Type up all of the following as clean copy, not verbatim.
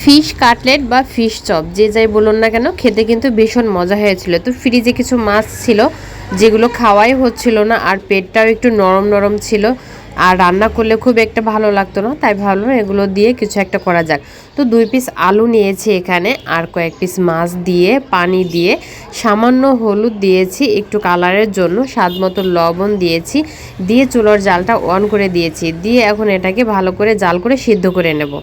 Fish cutlet বা fish chop যে যাই বলুন না কেন, খেতে কিন্তু ভীষণ মজা হয়েছিল। তো ফ্রিজে কিছু মাছ ছিল যেগুলো খাওয়াই হচ্ছিল না, আর পেটটাও একটু নরম নরম ছিল, আর রান্না করলে খুব একটা ভালো লাগতো না, তাই ভাবলাম এগুলো দিয়ে কিছু একটা করা যাক। তো 2 পিস আলু নিয়েছি এখানে, আর কয়েক পিস মাছ দিয়ে পানি দিয়ে সামান্য হলুদ দিয়েছি একটু কালারের জন্য, স্বাদ মতো লবণ দিয়েছি, দিয়ে চুলার জালটা অন করে দিয়েছি, দিয়ে এখন এটাকে ভালো করে জাল করে সিদ্ধ করে নেব।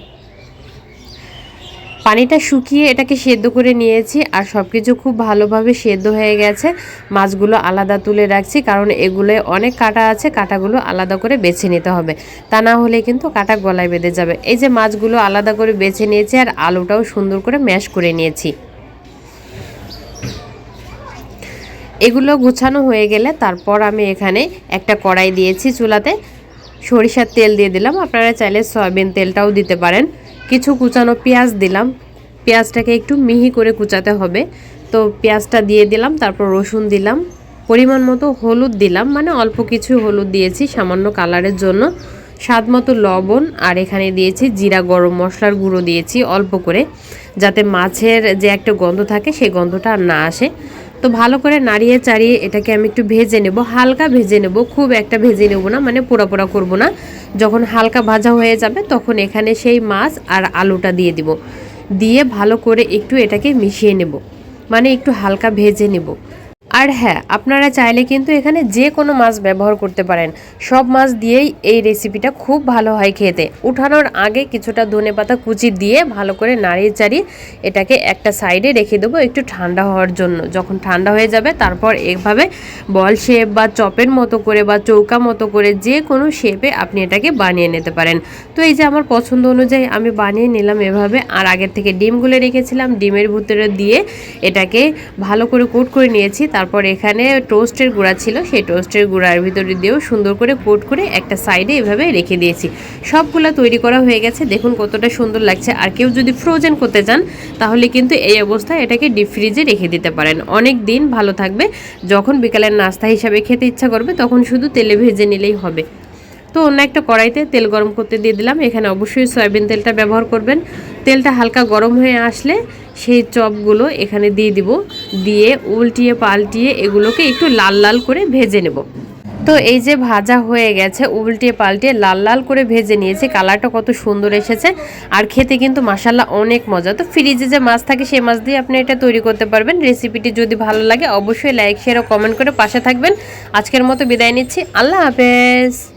পানিটা শুকিয়ে এটাকে সেদ্ধ করে নিয়েছি, আর সব কিছু খুব ভালোভাবে সেদ্ধ হয়ে গেছে। মাছগুলো আলাদা তুলে রাখছি, কারণ এগুলোয় অনেক কাঁটা আছে, কাঁটাগুলো আলাদা করে বেছে নিতে হবে, তা না হলে কিন্তু কাঁটা গলায় বেঁধে যাবে। এই যে মাছগুলো আলাদা করে বেছে নিয়েছি, আর আলুটাও সুন্দর করে ম্যাশ করে নিয়েছি। এগুলো গুছানো হয়ে গেলে তারপর আমি এখানে একটা কড়াই দিয়েছি চুলাতে, সরিষার তেল দিয়ে দিলাম, আপনারা চাইলে সয়াবিন তেলটাও দিতে পারেন। কিছু কুচানো পেঁয়াজ দিলাম, পেঁয়াজটাকে একটু মিহি করে কুচাতে হবে। তো পেঁয়াজটা দিয়ে দিলাম, তারপর রসুন দিলাম, পরিমাণ মতো হলুদ দিলাম, মানে অল্প কিছু হলুদ দিয়েছি সামান্য কালারের জন্য, স্বাদ মতো লবণ, আর এখানে দিয়েছি জিরা গরম মশলার গুঁড়ো দিয়েছি অল্প করে, যাতে মাছের যে একটা গন্ধ থাকে সেই গন্ধটা আর না আসে। তো ভালো করে নাড়িয়ে চাড়িয়ে এটাকে আমি একটু ভেজে নেব, হালকা ভেজে নেব, খুব একটা ভেজে নেব না, মানে পোড়া পোড়া করবো না। যখন হালকা ভাজা হয়ে যাবে তখন এখানে সেই মাছ আর আলুটা দিয়ে দিব, দিয়ে ভালো করে একটু এটাকে মিশিয়ে নেব, মানে একটু হালকা ভেজে নেব। আর হ্যাঁ, আপনারা চাইলে কিন্তু এখানে যে কোনো মাছ ব্যবহার করতে পারেন, সব মাছ দিয়েই এই রেসিপিটা খুব ভালো হয় খেতে। উঠানোর আগে কিছুটা ধনেপাতা কুচি দিয়ে ভালো করে নাড়িয়ে চাড়িয়ে এটাকে একটা সাইডে রেখে দেবো একটু ঠান্ডা হওয়ার জন্য। যখন ঠান্ডা হয়ে যাবে তারপর এভাবে বল শেপ বা চপের মতো করে বা চৌকা মতো করে যে কোনো শেপে আপনি এটাকে বানিয়ে নিতে পারেন। তো এই যে আমার পছন্দ অনুযায়ী আমি বানিয়ে নিলাম এভাবে, আর আগের থেকে ডিমগুলো রেখেছিলাম, ডিমের ভিতরে দিয়ে এটাকে ভালো করে কোট করে নিয়েছি। তারপর এখানে টোস্টের গুঁড়া ছিল, সেই টোস্টের গুঁড়ার ভিতরে দিয়েও সুন্দর করে কোট করে একটা সাইডে এভাবে রেখে দিয়েছি। সবগুলো তৈরি করা হয়ে গেছে, দেখুন কতটা সুন্দর লাগছে। আর কেউ যদি ফ্রোজেন করতে চান তাহলে কিন্তু এই অবস্থায় এটাকে ডিপ ফ্রিজে রেখে দিতে পারেন, অনেক দিন ভালো থাকবে। যখন বিকালের নাস্তা হিসাবে খেতে ইচ্ছা করবে তখন শুধু তেলে ভেজে নিলেই হবে। তো অন্য একটা কড়াইতে তেল গরম করতে দিয়ে দিলাম, এখানে অবশ্যই সয়াবিন তেলটা ব্যবহার করবেন। তেলটা হালকা গরম হয়ে আসলে সেই চপগুলো এখানে দিয়ে দিব, দিয়ে উল্টিয়ে পাল্টিয়ে এগুলোকে একটু লাল লাল করে ভেজে নেব। তো এই যে ভাজা হয়ে গেছে, উল্টিয়ে পাল্টিয়ে লাল লাল করে ভেজে নিয়েছি, কালারটা কত সুন্দর এসেছে, আর খেতে কিন্তু মাশাআল্লাহ অনেক মজা। তো ফ্রিজে যে মাছ থাকে সেই মাছ দিয়ে আপনি এটা তৈরি করতে পারবেন। রেসিপিটি যদি ভালো লাগে অবশ্যই লাইক শেয়ার ও কমেন্ট করে পাশে থাকবেন। আজকের মতো বিদায় নিচ্ছি, আল্লাহ হাফেজ।